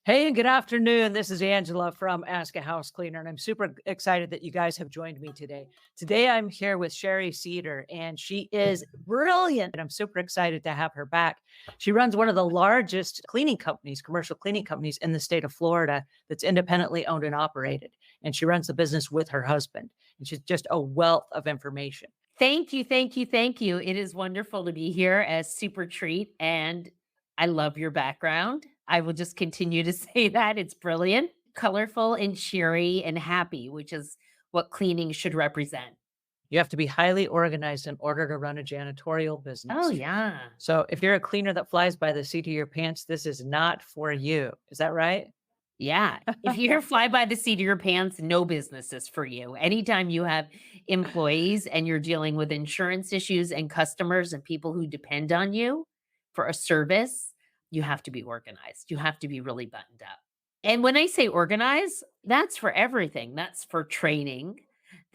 Hey, and good afternoon. This is Angela from Ask a House Cleaner, and I'm super excited that you guys have joined me today. Today, I'm here with Shari Cedar, and she is brilliant. And I'm super excited to have her back. She runs one of the largest cleaning companies, commercial cleaning companies in the state of Florida that's independently owned and operated. And she runs the business with her husband. And she's just a wealth of information. Thank you, thank you, thank you. It is wonderful to be here as super treat, and I love your background. I will just continue to say that it's brilliant, colorful, and cheery and happy, which is what cleaning should represent. You have to be highly organized in order to run a janitorial Oh, business. yeah. So if you're a cleaner that flies by the seat of your pants, this is not for you. Is that right? Yeah. If you're fly by the seat of your pants, no business is for you. Anytime you have employees and you're dealing with insurance issues and customers and people who depend on you for a service, you have to be organized. You have to be really buttoned up. And when I say organize, that's for everything. That's for training.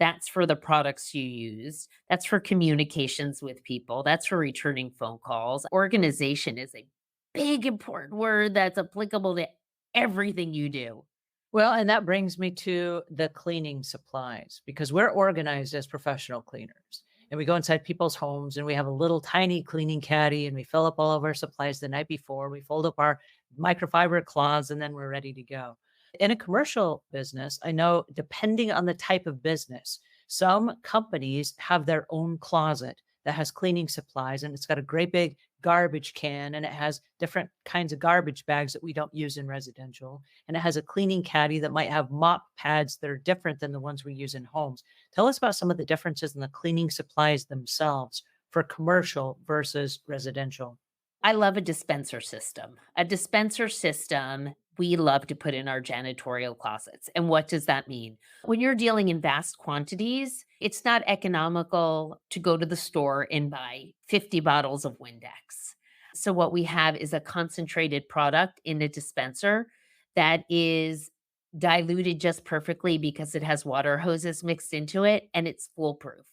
That's for the products you use. That's for communications with people. That's for returning phone calls. Organization is a big, important word that's applicable to everything you do. Well, and that brings me to the cleaning supplies because we're organized as professional cleaners. And we go inside people's homes and we have a little tiny cleaning caddy and we fill up all of our supplies the night before. We fold up our microfiber cloths and then we're ready to go. In a commercial business, I know depending on the type of business, some companies have their own closet that has cleaning supplies and it's got a great big garbage can and it has different kinds of garbage bags that we don't use in residential, and it has a cleaning caddy that might have mop pads that are different than the ones we use in homes. Tell us about some of the differences in the cleaning supplies themselves for commercial versus residential. I love a dispenser system. A dispenser system we love to put in our janitorial closets. And what does that mean? When you're dealing in vast quantities, it's not economical to go to the store and buy 50 bottles of Windex. So, what we have is a concentrated product in a dispenser that is diluted just perfectly because it has water hoses mixed into it and it's foolproof.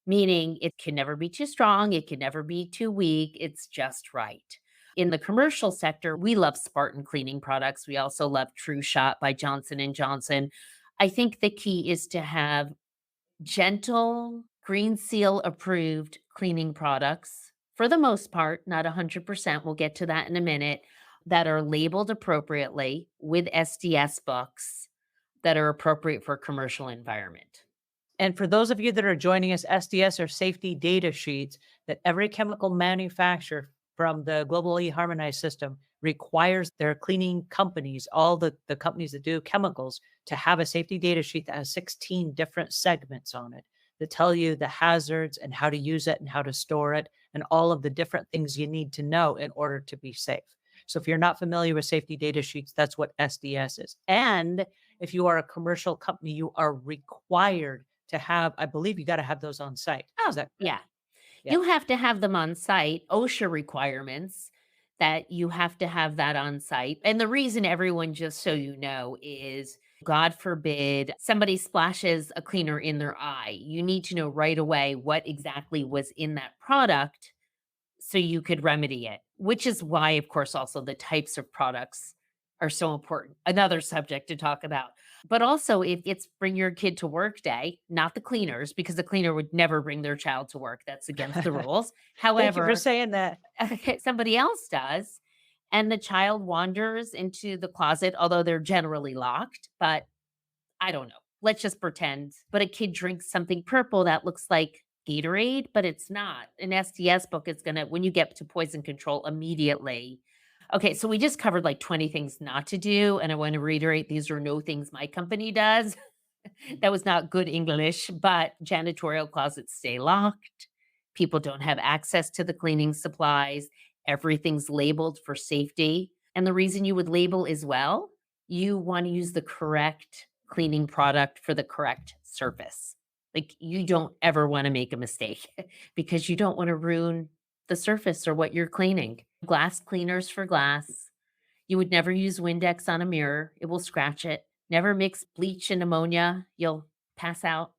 Meaning it can never be too strong, it can never be too weak, it's just right. In the commercial sector, we love Spartan cleaning products. We also love True Shot by Johnson and Johnson. I think the key is to have gentle, Green Seal approved cleaning products for the most part, not 100%. We'll get to that in a minute, that are labeled appropriately with SDS books that are appropriate for a commercial environment. And for those of you that are joining us, SDS are safety data sheets that every chemical manufacturer from the globally harmonized system requires their cleaning companies, all the companies that do chemicals, to have a safety data sheet that has 16 different segments on it that tell you the hazards and how to use it and how to store it and all of the different things you need to know in order to be safe. So if you're not familiar with safety data sheets, that's what SDS is. And if you are a commercial company, you are required to have, I believe you gotta have those on site. Is Oh, that correct? yeah. Yeah. You have to have them on site, OSHA requirements that you have to have that on site. And the reason everyone, just so you know, is God forbid somebody splashes a cleaner in their eye. You need to know right away what exactly was in that product so you could remedy it, which is why, of course, also the types of products are so important. Another subject to talk about. But also, if it's bring your kid to work day, not the cleaners, because the cleaner would never bring their child to work. That's against the rules. Thank you for However, saying that. somebody else does, and the child wanders into the closet, although they're generally locked, but I don't know. Let's just pretend. But a kid drinks something purple that looks like Gatorade, but it's not. An SDS book is gonna, when you get to poison control immediately. Okay, so we just covered like 20 things not to do. And I want to reiterate these are no things my company does. That was not good English, but janitorial closets stay locked. People don't have access to the cleaning supplies. Everything's labeled for safety. And the reason you would label as well, you want to use the correct cleaning product for the correct surface. Like you don't ever want to make a mistake because you don't want to ruin the surface or what you're cleaning. Glass cleaners for glass. You would never use Windex on a mirror, it will scratch it. Never mix bleach and ammonia, you'll pass out.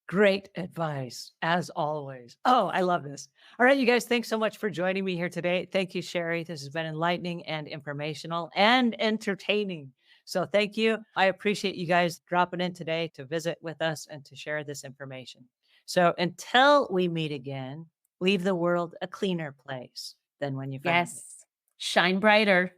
Great advice, as always. Oh, I love this. All right, you guys, thanks so much for joining me here today. Thank you, Sherry. This has been enlightening and informational and entertaining. So, thank you. I appreciate you guys dropping in today to visit with us and to share this information. So, until we meet again, leave the world a cleaner place than when you found it. Yes. Shine brighter.